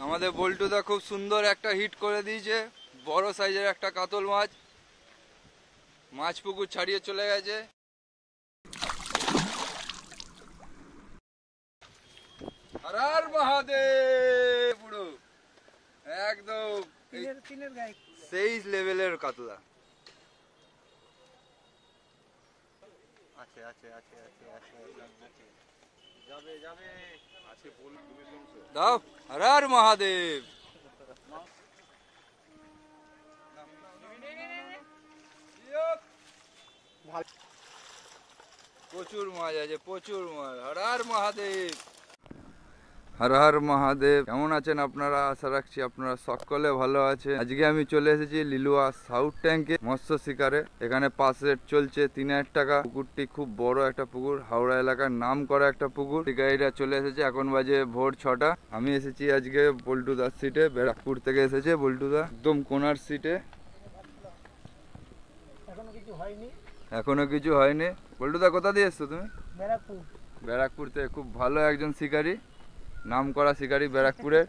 আমাদের বল্টুদা খুব সুন্দর একটা হিট করে দিয়েছে, বড় সাইজের একটা কাতল মাছ। মাছ পুকুর ছাড়িয়ে চলে গেছে। হর হর মহাদেব, পুরো একদম সেই লেভেলের কাতলা। আছে আছে আছে আছে আছে যাবে যাবে আছে বল, তুমি শুনছো? দাও হর হর মহাদেব। প্রচুর মাছ আছে, প্রচুর মাছ। হর হর মহাদেব, হর হর মহাদেব। কেমন আছেন আপনারা? আশা রাখছি আপনারা সকলে ভালো আছে। আজকে আমি চলে এসেছি লিলুয়া সাউথ ট্যাঙ্কে মৎস্য শিকারে। এখানে পাস রেট চলছে 3000 টাকা। পুকুরটি খুব বড় একটা পুকুর, হাওড়া এলাকার নাম করা একটা পুকুর। শিকারীরা চলে এসেছে, এখন বাজে ভোর 6টা। আমি এসেছি আজকে বল্টুদার সিটে, ব্যারাকপুর থেকে এসেছে বল্টুদা, একদম কোনার সিটে। এখনো কিছু হয়নি। বল্টুদা কোথা দিয়ে এসছো তুমি? ব্যারাকপুর। ব্যারাকপুর থেকে খুব ভালো একজন শিকারী, নাম করা শিকারী ব্যারাকপুরের।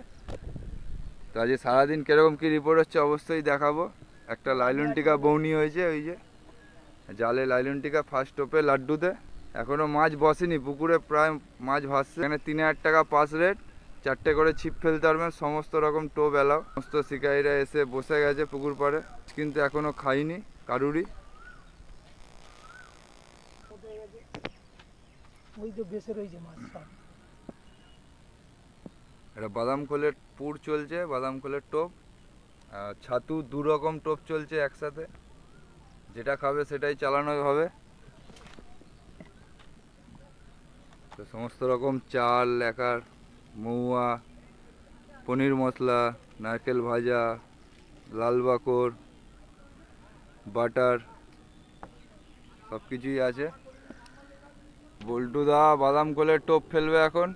তো আজকে সারাদিন কিরকম কি রিপোর্ট হচ্ছে অবশ্যই দেখাবো। একটা লাইলন টিকা বৌনি হয়েছে, ওই যে জালে লাইলন টিকা ফার্স্ট টোপে লাড্ডুতে। এখনো মাছ বসেনি পুকুরে, প্রায় মাছ ভাসছে। এখানে 3000 টাকা পাস রেট, 4টে করে ছিপ ফেলতে পারবেন, সমস্ত রকম টোপ এলাও। সমস্ত শিকারীরা এসে বসে গেছে পুকুর পাড়ে, কিন্তু এখনো খাইনি কারুরই। এটা বাদাম খোলের পুর চলছে, বাদাম খোলের টোপ, ছাতু, 2 রকম টোপ চলছে একসাথে। যেটা খাবে সেটাই চালানো হবে। তো সমস্ত রকম চাল, লেকার, মৌয়া, পনির মশলা, নারকেল ভাজা, লাল বাকর, বাটার, সব কিছুই আছে। বল্টুদা বাদাম খোলের টোপ ফেলবে এখন।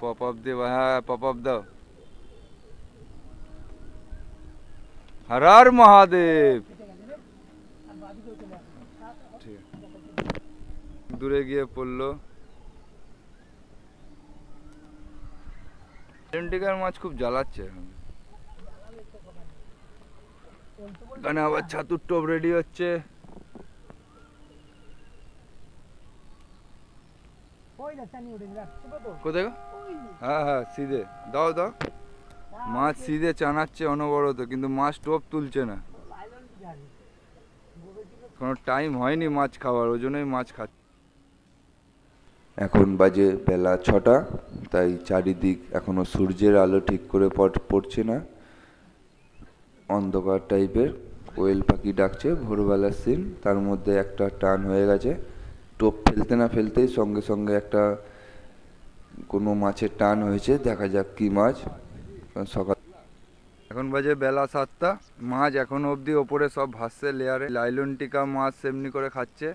পপ আপ দে, হ্যাঁ পপ আপ দাও। হর হর মহাদেব। দূরে গিয়ে পড়লো। টিকার মাছ খুব জ্বালাচ্ছে এখন। এখানে আবার ছাতুর টোপ রেডি হচ্ছে। কোথায়? হ্যাঁ হ্যাঁ সিধে দাও দাও। মাছ সিধে চানাচ্ছে অনবরত, কিন্তু মাছ টোপ তুলছে না। কোনো টাইম হয়নি মাছ খাওয়ার, ওই জন্যই মাছ খাচ্ছে। এখন বাজে বেলা 6টা, তাই চারিদিক এখনো সূর্যের আলো ঠিক করে পড়ছে না, অন্ধকার টাইপের। কোয়েল পাখি ডাকছে, ভোরবেলার সিন। তার মধ্যে একটা টান হয়ে গেছে। টোপ ফেলতে না ফেলতেই সঙ্গে সঙ্গে একটা কোনো মাছের টান হয়েছে। দেখা যাক কি মাছ। সকাল এখন বাজে বেলা 7টা। মাছ এখনো অবধি ওপরে সব ভাসছে লেয়ারে। লাইলন টিকা মাছ সেমনি করে খাচ্ছে।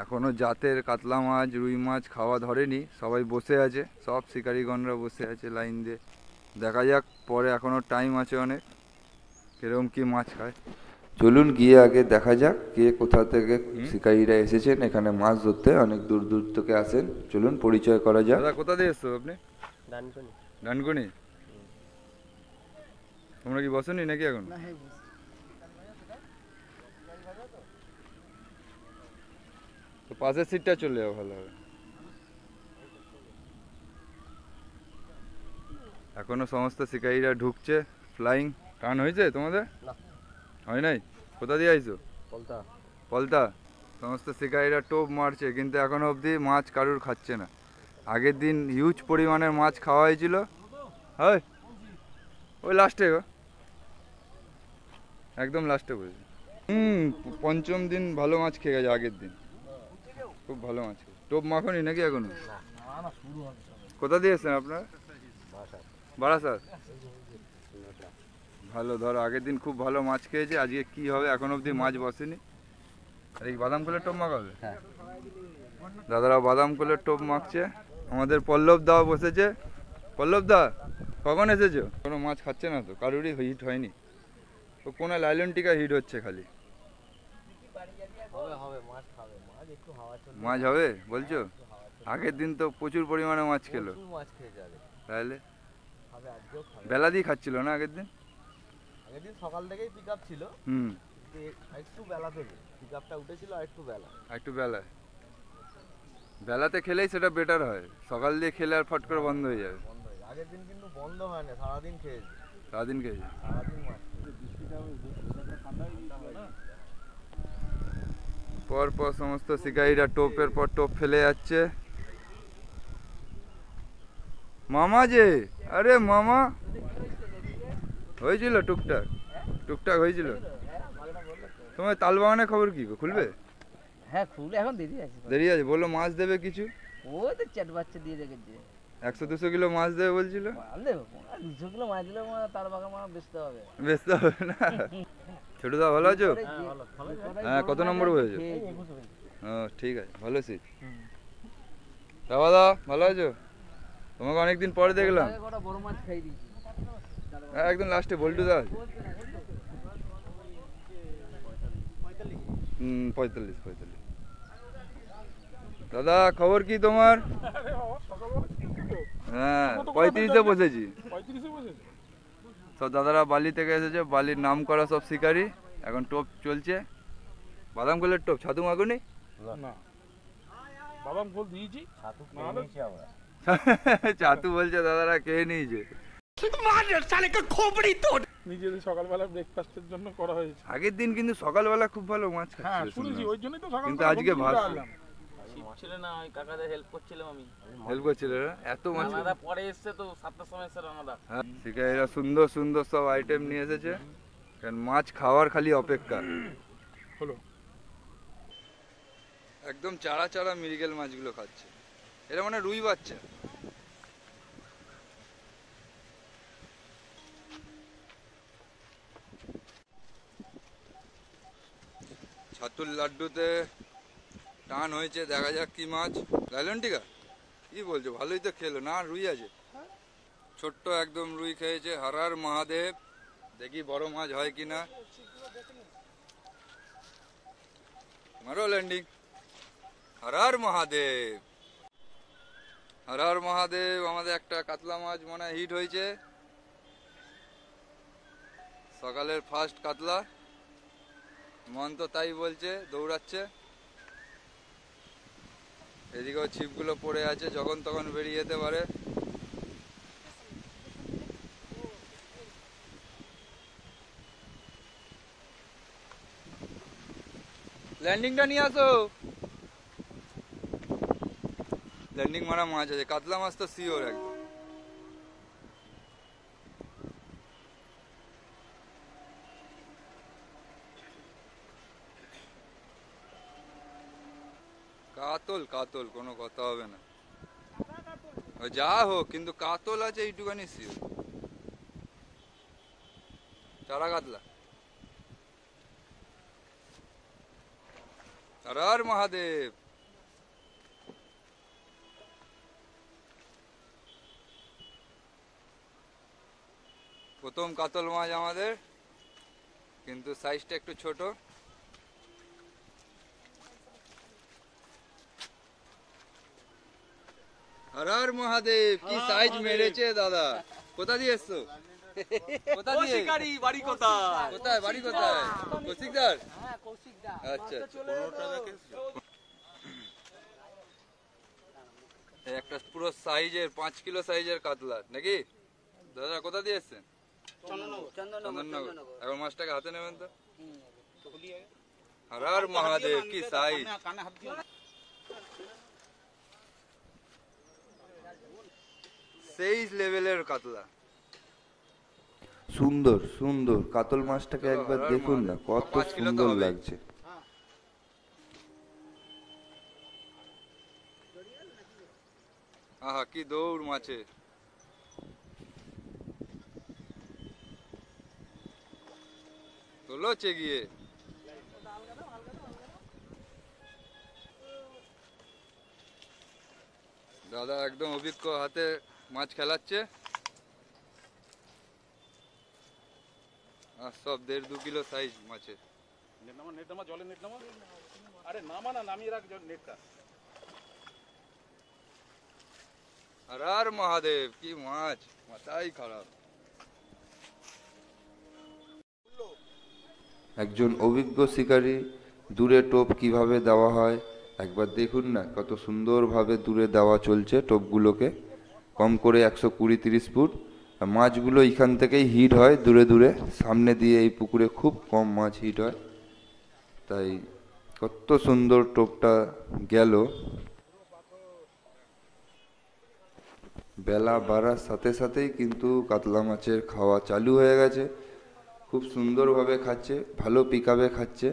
এখনো জাতের কাতলা মাছ, রুই মাছ খাওয়া ধরেনি, সবাই বসে আছে, সব শিকারীগণরা বসে আছে লাইন দিয়ে। দেখা যাক পরে, এখনো টাইম আছে অনেক, কিরকম কি মাছ খায়। চলুন গিয়ে আগে দেখা যাক কে কোথা থেকে শিকারীরা এসেছেন এখানে মাছ ধরতে। অনেক দূর দূর থেকে আসেন, চলুন পরিচয় করা যাক। দাদা কোথা দিয়ে এসছো আপনি? ডানকুনি। তোমরা কি বসনি নাকি এখন? তো পাশের সিটটা চলে যাও, ভালো হবে। এখনো সমস্ত শিকারীরা ঢুকছে। ফ্লাইং টান হয়েছে তোমাদের? হয় নাই? কোথা দিয়ে আইছো? পলতা। সমস্ত শিকারীরা টোপ মারছে, কিন্তু এখনো অবধি মাছ কারুর খাচ্ছে না। আগের দিন হিউজ পরিমাণের মাছ খাওয়া হয়েছিল। হয় ওই লাস্টে, একদম লাস্টে বলছি। পঞ্চম দিন ভালো মাছ খেয়ে গেছে। আগের দিন খুব ভালো মাছ। টোপ মাখনি নাকি এখনো? কোথা দিয়ে এসছেন আপনার? বারাসাত। ভালো ধরো, আগের দিন খুব ভালো মাছ খেয়েছে। আজকে কি হবে এখন অবধি মাছ বসেনি। আর এই বাদাম কোলের টোপ মাখাবে? দাদারা বাদাম কোলের টোপ মাখছে। আমাদের পল্লব দা বসেছে। পল্লব দা কখন এসেছো? কোনো মাছ খাচ্ছে না তো, কারুরই হিট হয়নি। তো কোনো লাইলন টিকা হিট হচ্ছে খালি। মাছ হবে বলছো? আগের দিন তো প্রচুর পরিমাণে মাছ খেলো। প্রচুর মাছ খেয়েছে আগে। তাহলে খাবে আজকেও খাবে। বেলা দিয়ে খাচ্ছিল না আগের দিন? আগের দিন সকাল থেকেই পিক আপ ছিল, হুম, কিন্তু একটু বেলা থেকে পিক আপটা উঠেছিল আর একটু বেলা। একটু বেলায়। বেলাতে খেলেই সেটা বেটার হয়, সকাল দিয়ে খেলে আর ফট করে বন্ধ হয়ে যাবে। বন্ধ হয়েছে। আগের দিন কিন্তু বন্ধ হয় না, সারাদিন খেয়েছে, সারাদিন খেয়েছে। সারাদিন মাছ। পর পর সমস্ত শিকারীরা টোপের পর টোপ ফেলে যাচ্ছে। মামা যে, আরে মামা, হয়েছিল টুকটাক, টুকটাক হয়েছিল। তোমার তালবাগানের খবর কি গো, খুলবে? হ্যাঁ খুলে এখন দেরি আছে, দেরি আছে, বললো মাছ দেবে কিছু, ওই তো চ্যাট বাচ্চা দিয়ে রেখেছে। 100-200 কিলো মাছ দেবে বলছিল। মাল দেবো 200 কিলো মাছ দিলে তার বাগান মাছ বেচতে হবে। বেচতে হবে না। ছোটদা ভালো আছো? হ্যাঁ, কত নম্বর হয়েছে? ও ঠিক আছে, ভালো আছি। দাদা ভালো আছো? তোমাকে অনেকদিন পরে দেখলাম। বড় মাছ খাই দিয়েছি। হ্যাঁ, একদম লাস্টে বল্টু দা। 45। দাদা খবর কি তোমার? হ্যাঁ, 35-এ বসেছি। সব দাদারা বালি থেকে এসেছে, বালির নাম করা সব শিকারি। এখন টোপ চলছে, বাদাম ফুলের টোপ। ছাতু মাগুনি না, বাদাম ফুল দিয়েছি, ছাতু খেয়ে নিয়েছি আমরা। ছাতু বলছে দাদারা খেয়ে নিয়েছে। নিজেদের সকালবেলা ব্রেকফাস্টের জন্য করা হয়েছে। আগের দিন কিন্তু সকালবেলা খুব ভালো মাছ হ্যাঁ খাচ্ছিল, শুনেছি, ওই জন্যই তো সকাল কিন্তু আজকে ভালো ছিল না, ওই কাকাদের হেল্প করছিলাম আমি। হেল্প করছিল। এত মাছ রানাদা পরে এসছে তো, 7টার সময় এসছে রানাদা। হ্যাঁ, শিকারীরা সুন্দর সুন্দর সব আইটেম নিয়ে এসেছে, কারণ মাছ খাওয়ার খালি অপেক্ষা হলো। একদম চারা চারা মৃগেল মাছগুলো খাচ্ছে। এটা মানে রুই বাচ্চা। ছাতুর লাড্ডুতে টান হয়েছে, দেখা যাক কি মাছ। লাইলন্টিকা কি বলছো, ভালোই তো খেলো না? রুই আছে, ছোট্ট একদম রুই খেয়েছে। হরার মহাদেব, দেখি বড় মাছ হয় কিনা। মারো ল্যান্ডিং। হরার মহাদেব, হরার মহাদেব। আমাদের একটা কাতলা মাছ মনে হয় হিট হয়েছে, সকালের ফার্স্ট কাতলা। মন তো তাই বলছে, দৌড়াচ্ছে। এদিকেও ছিপগুলো পড়ে আছে, যখন তখন বেরিয়ে যেতে পারে। ল্যান্ডিংটা নিয়ে আসো। ল্যান্ডিং মারা মাছ আছে, কাতলা মাছ তো শিওর একদম। কাতল কাতল, কোনো কথা হবে না, যা হোক, কিন্তু কাতল আছে এইটুখানি শিওর। চারা কাতলা। হর হর মহাদেব। প্রথম কাতল মাছ আমাদের, কিন্তু সাইজটা একটু ছোট। হর হর মহাদেব, কি সাইজ মেরেছে দাদা। কোথা দিয়ে এসছো? কোথা দিয়ে? বাড়ি কোথায়? কোথায় বাড়ি, কোথায়? কৌশিকদার? হ্যাঁ কৌশিকদা। আচ্ছা, এই একটা পুরো সাইজের 5 কিলো সাইজের কাতলা নাকি দাদা? কোথা দিয়ে এসছেন? চন্দননগর। এখন মাছটাকে হাতে নেবেন তো। হর হর মহাদেব, কি সাইজ। সেই লেভেলের কাতলা। সুন্দর সুন্দর কাতল মাছটাকে একবার হর হর দেখুন না, মহাদেব। কত 5 কিলো তো সুন্দর হবেই। লাগছে। আহা, কি দৌড় মাছে। তোলো চেগিয়ে। দাদা একদম অভিজ্ঞ হাতে মাছ খেলাচ্ছে। আর সব 1.5-2 কিলো সাইজ মাছের। নেট নামা, জলে নেট নামা। আরে নামা না, নামিয়ে রাখ নেটটা। আর মহাদেব কি মাছ, মাথাই খারাপ। একজন অভিজ্ঞ শিকারী দূরে টোপ কিভাবে দেওয়া হয় একবার দেখুন না, কত সুন্দরভাবে দূরে দেওয়া চলছে টোপগুলোকে, কম করে 120-30 ফুট। আর মাছগুলো এখান থেকেই হিট হয় দূরে দূরে, সামনে দিয়ে এই পুকুরে খুব কম মাছ হিট হয়, তাই কত সুন্দর টোপটা গেল। বেলা বাড়ার সাথে সাথেই কিন্তু কাতলা মাছের খাওয়া চালু হয়ে গেছে, খুব সুন্দরভাবে খাচ্ছে, ভালো পিকআপে খাচ্ছে।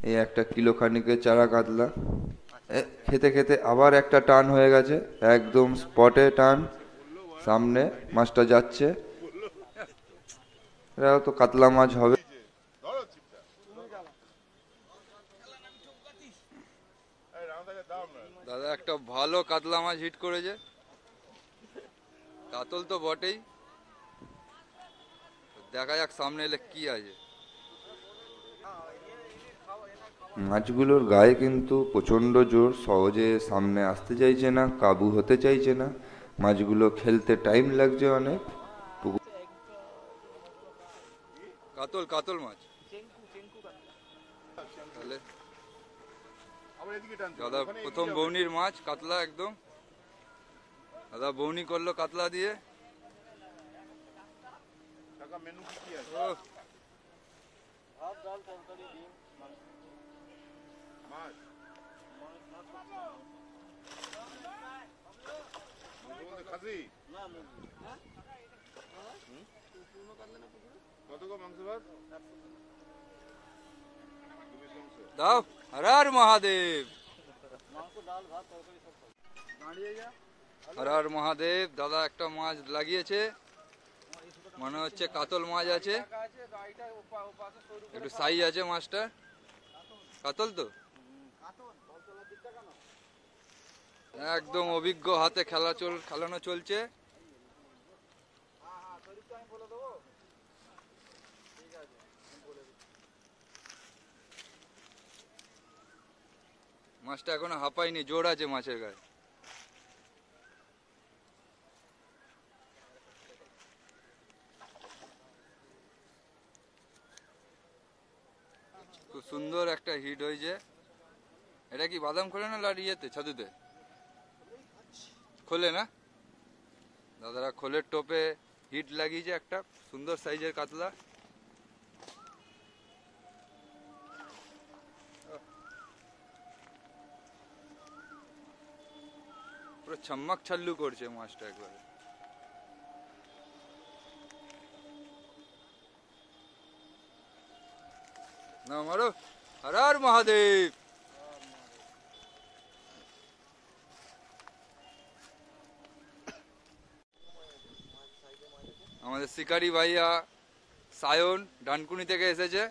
এই 1 কিলো খানিকের চারা কাতলা খেতে খেতে আবার একটা টান হয়ে গেছে, একদম স্পটে টান, সামনে মাছটা যাচ্ছে। এটা তো কাতলা মাছ হবে। দাদা একটা ভালো কাতলা মাছ হিট করেছে, কাতল তো বটেই, দেখা যাক সামনে এলে কি আছে। মাছগুলোর গায়ে কিন্তু প্রচণ্ড জোর, সহজে সামনে আসতে চাইছে না, কাবু হতে চাইছে না, মাছগুলো খেলতে টাইম লাগছে অনেক। কাতল কাতল মাছ তাহলে দাদা প্রথম বৌনির মাছ কাতলা, একদম দাদা বৌনি করলো কাতলা দিয়ে। ওহ, দাও হর মহাদেব, হর মহাদেব। দাদা একটা মাছ লাগিয়েছে, মনে হচ্ছে কাতল মাছ আছে, একটু সাইজ আছে মাছটা, কাতল তো একদম অভিজ্ঞ হাতে খেলানো চলছে। মাছটা এখনো হাঁপায়নি, জোর আছে মাছের গায়ে। খুব সুন্দর একটা হিট হয়েছে। এটা কি বাদাম খোলে না ইয়েতে ছাতুতে খোলে না? দাদারা খোলের টোপে হিট লাগিয়েছে একটা সুন্দর সাইজের কাতলা। পুরো ছম্মাক ছাল্লু করছে মাছটা একবারে। না মারো, হর হর মহাদেব। আমাদের শিকারি ভাইয়া সায়ন ডানকুনি থেকে এসেছে,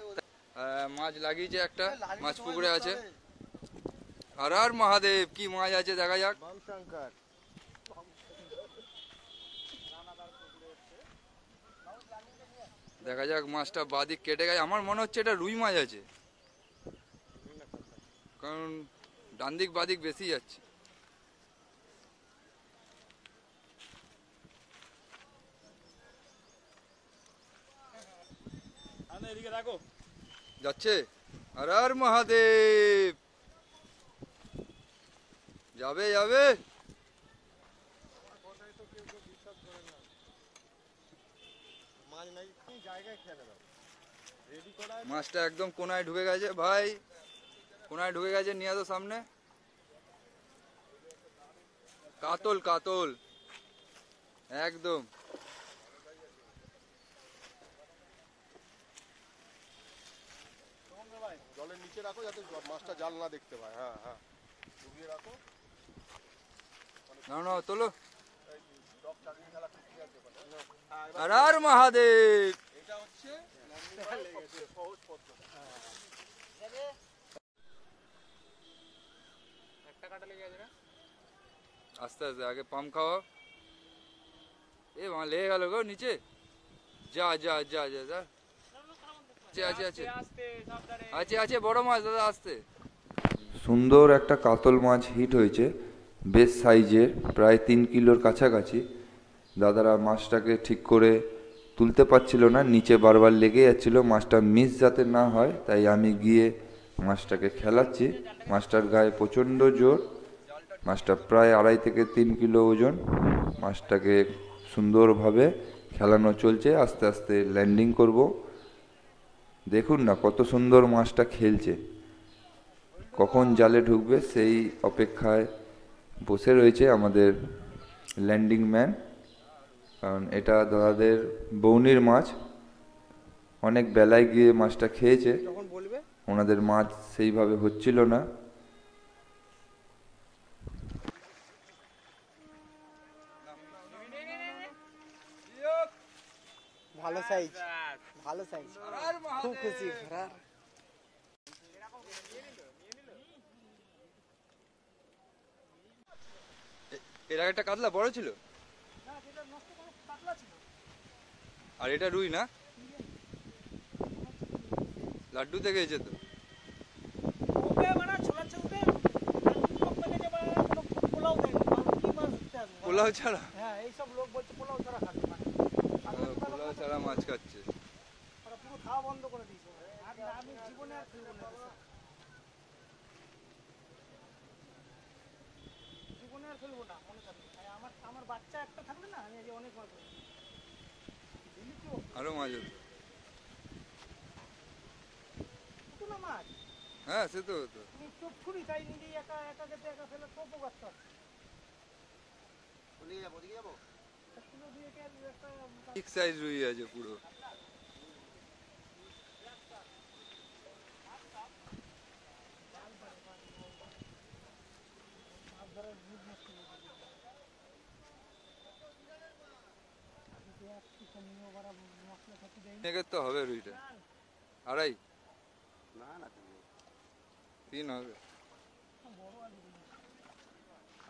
মাছ লাগিয়েছে একটা, মাছ পুকুরে আছে। হর হর মহাদেব, কি মাছ আছে দেখা যাক। দেখা যাক মাছটা বাদিক কেটে গেছে, আমার মনে হচ্ছে এটা রুই মাছ আছে, কারণ ডান দিক বাদিক বেশি যাচ্ছে। যাচ্ছে, হর হর মহাদেব, যাবে যাবে। মাছটা একদম কোনায় ঢুকে গেছে ভাই, কোনায় ঢুকে গেছে, নিয়ে আসো সামনে। কাতল কাতল একদম। জলের নিচে রাখো যাতে মাছটা জাল না দেখতে পায়। হ্যাঁ হ্যাঁ, ডুবিয়ে রাখো। না না তোলো। হর হর মহাদেব। এটা হচ্ছে সহজ পদ্ধতি। একটা কাটা লেগে আছে না, আস্তে আস্তে আগে পাম খাওয়া। এ মা লেগে গেল গো নিচে, যা যা যা যা যা। আছে আছে আছে আছে বড় মাছ দাদা, আসতে। সুন্দর একটা কাতল মাছ হিট হয়েছে, বেশ সাইজের, প্রায় 3 কিলোর কাছাকাছি। দাদারা মাছটাকে ঠিক করে তুলতে পারছিল না, নিচে বারবার লেগে যাচ্ছিল, মাছটা মিস যাতে না হয় তাই আমি গিয়ে মাছটাকে খেলাচ্ছি। মাছটার গায়ে প্রচণ্ড জোর, মাছটা প্রায় 2.5 থেকে 3 কিলো ওজন। মাছটাকে সুন্দরভাবে খেলানো চলছে, আস্তে আস্তে ল্যান্ডিং করব। দেখুন না কত সুন্দর মাছটা খেলছে, কখন জালে ঢুকবে সেই অপেক্ষায় বসে রয়েছে আমাদের ল্যান্ডিং ম্যান। কারণ এটা দাদাদের বৌনির মাছ, অনেক বেলায় গিয়ে মাছটা খেয়েছে, ওনাদের মাছ সেইভাবে হচ্ছিল না। ভালো সাইজ, ভালো সাইজ, খুব খুশি। এর আগেরটা কাতলা বড় ছিল, আর এটা রুই না, লাড্ডু থেকে এসেছে তো। পোলাও ছাড়া, হ্যাঁ এইসব লোক বলছে পোলাও ছাড়া খাবে, পোলাও ছাড়া মাছ খাচ্ছে। পুরো খাওয়া বন্ধ করে দিয়েছে। আমি জীবনে আর খেলবো না, জীবনে আর খেলবো না, মনে থাকবে। আমার আমার বাচ্চা একটা থাকবে না, আমি আজকে অনেক মাছ ধরবো। আরো মাছ হতো, হতো না মাছ, হ্যাঁ সে তো হতো। তুমি চোখ ছুরি তাই নিজেই একা একা যেতে একা ফেলে টোপও গাছটা ঠিক সাইজ রুই আছে পুরো। তো হবে রুইটা 2.5, 3 হবে।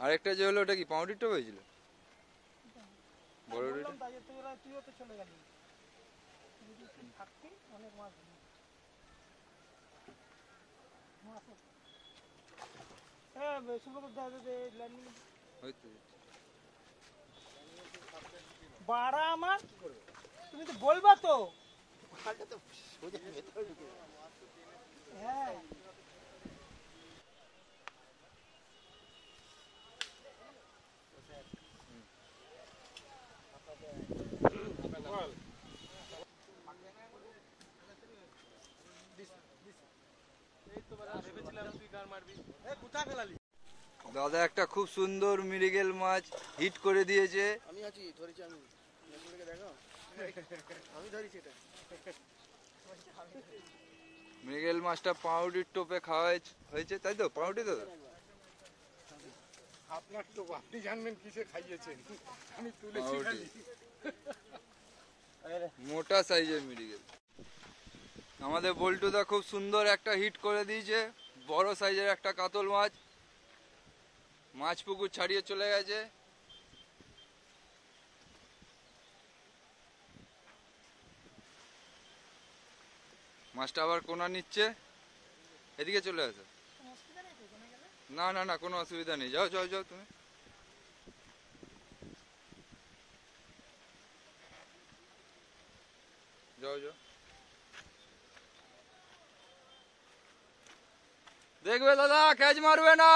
আরেকটা যে হলো ওটা কি পাউরুটিটা হয়েছিল বড় রুইটা? তুইও তো চলে গেলি, থাকতি অনেক মাছ বাড়া আমার, তুমি তো বলবা তো। হ্যাঁ দাদা একটা খুব সুন্দর মৃগেল মাছ হিট করে দিয়েছে। আমি আছি, ধরেছি আমি, দেখো আমি ধরেছি এটা। মৃগেল মাছটা পাউরুটির টোপে খাওয়া হয়েছে, তাই তো? পাউরুটি তো আপনার তো আপনি জানবেন কিসে খাইয়েছেন, আমি তুলেছি খালি। মোটা সাইজের মৃগেল। আমাদের বল্টুদা খুব সুন্দর একটা হিট করে দিয়েছে, বড় সাইজের একটা কাতল মাছ। মাছ পুকুর ছাড়িয়ে চলে গেছে। মাছটা আবার কোনা নিচ্ছে, এদিকে চলে আসো। না না না, কোনো অসুবিধা নেই, যাও যাও যাও তুমি। যাও যাও, দেখবে দাদা ক্যাচ মারবে না।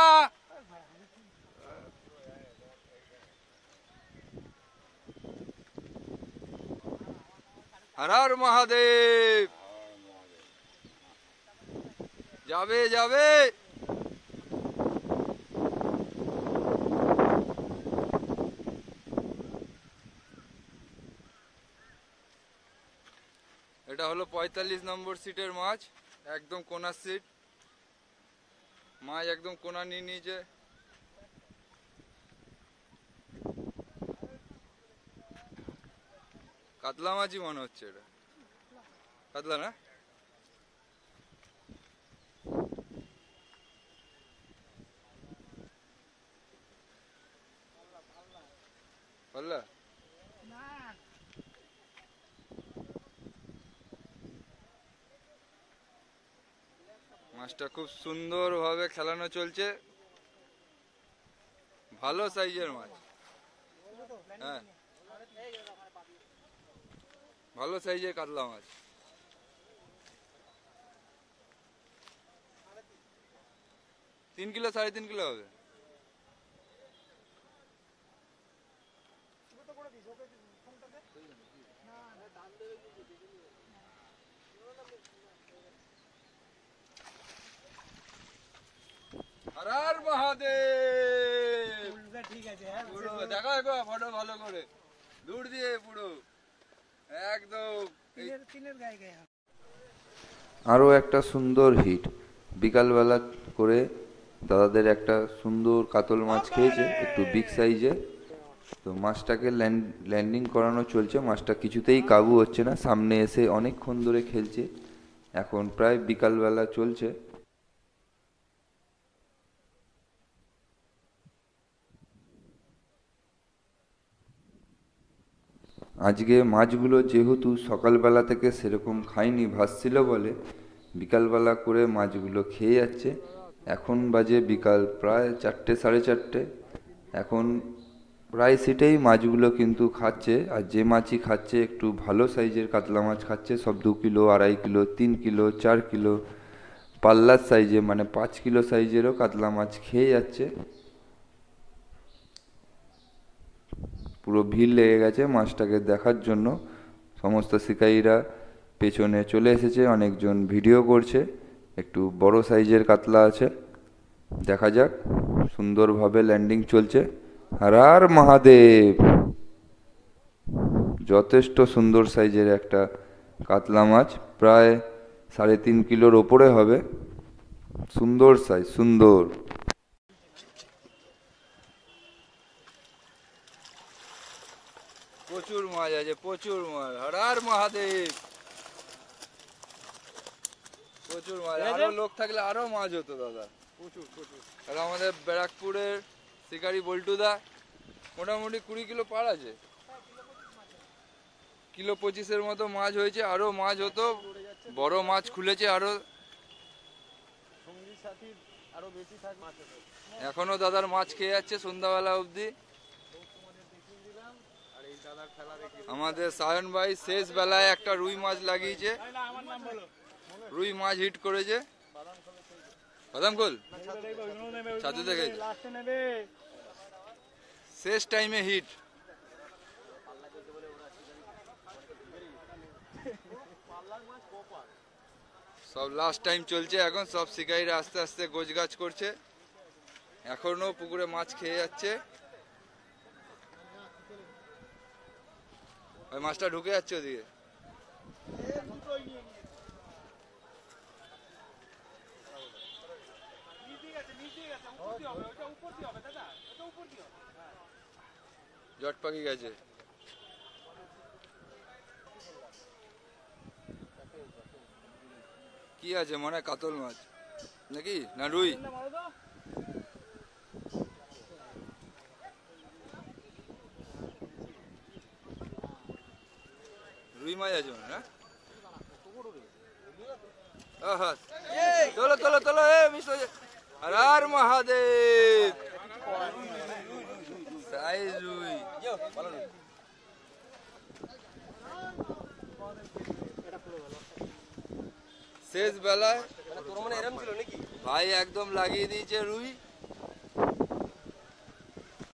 হর হর মহাদেব। যাবে যাবে। এটা হলো 45 নম্বর সিটের মাছ, একদম কোনার সিট। মাছ একদম কোনা নিয়ে নিয়েছে। কাতলা মাছই মনে হচ্ছে, এটা কাতলা না? পাল্লা মাছটা খুব সুন্দর ভাবে খেলানো চলছে। ভালো সাইজের মাছ, হ্যাঁ ভালো সাইজের কাতলা মাছ। তিন কিলো 3.5 কিলো হবে। হর হর মহাদেব। ঠিক আছে, হ্যাঁ পুরো দেখো একবার ফটো ভালো করে, দূর দিয়ে পুরো একদম তিনের গায়ে গায়ে। আরও একটা সুন্দর হিট বিকালবেলা করে দাদাদের একটা সুন্দর কাতল মাছ খেয়েছে, একটু বিগ সাইজে। তো মাছটাকে ল্যান্ডিং করানো চলছে, মাছটা কিছুতেই কাবু হচ্ছে না, সামনে এসে অনেকক্ষণ ধরে খেলছে। এখন প্রায় বিকালবেলা চলছে। আজকে মাছগুলো যেহেতু সকালবেলা থেকে সেরকম খায়নি, ভাসছিল বলে বিকালবেলা করে মাছগুলো খেয়ে যাচ্ছে। এখন বাজে বিকাল প্রায় 4টে 4:30। এখন প্রায় সেটাই মাছগুলো কিন্তু খাচ্ছে, আর যে মাছই খাচ্ছে একটু ভালো সাইজের কাতলা মাছ খাচ্ছে, সব 2 কিলো 2.5 কিলো 3 কিলো 4 কিলো পাল্লার সাইজে, মানে 5 কিলো সাইজেরও কাতলা মাছ খেয়ে যাচ্ছে। পুরো ভিড় লেগে গেছে মাছটাকে দেখার জন্য, সমস্ত শিকারীরা পেছনে চলে এসেছে, অনেকজন ভিডিও করছে। একটু বড় সাইজের কাতলা আছে, দেখা যাক। সুন্দরভাবে ল্যান্ডিং চলছে। হর হর মহাদেব। যথেষ্ট সুন্দর সাইজের একটা কাতলা মাছ, প্রায় 3.5 কিলোর ওপরে হবে। সুন্দর সাইজ, সুন্দর। প্রচুর মাছ আছে, প্রচুর মাছ। হর হর মহাদেব। প্রচুর মাছ, আরো লোক থাকলে আরো মাছ হতো দাদা, প্রচুর প্রচুর। আর আমাদের ব্যারাকপুরের শিকারি বল্টুদা মোটামুটি 20 কিলো পার আছে, কিলো 25-এর মতো মাছ হয়েছে, আরো মাছ হতো, বড় মাছ খুলেছে আরো। এখনো দাদার মাছ খেয়ে যাচ্ছে সন্ধ্যাবেলা অবধি। আমাদের সায়ন ভাই শেষ বেলায় একটা রুই মাছ লাগিয়েছে, রুই মাছ হিট করেছে। বাদাম খোল ছাতু দেখে শেষ টাইমে হিট। সব লাস্ট টাইম চলছে এখন, সব শিকারীরা আস্তে আস্তে গোছগাছ করছে। এখনো পুকুরে মাছ খেয়ে যাচ্ছে। ওই মাছটা ঢুকে যাচ্ছে ওদিকে। জট পাখি গেছে। কি আছে মনে হয় কাতল মাছ নাকি না রুই? রুই মাছ আছে মনে হয়। চলো চলো চলো, হর হর মহাদেব। সাইজ রুই। শেষ বেলায় ভাই একদম লাগিয়ে দিয়েছে রুই।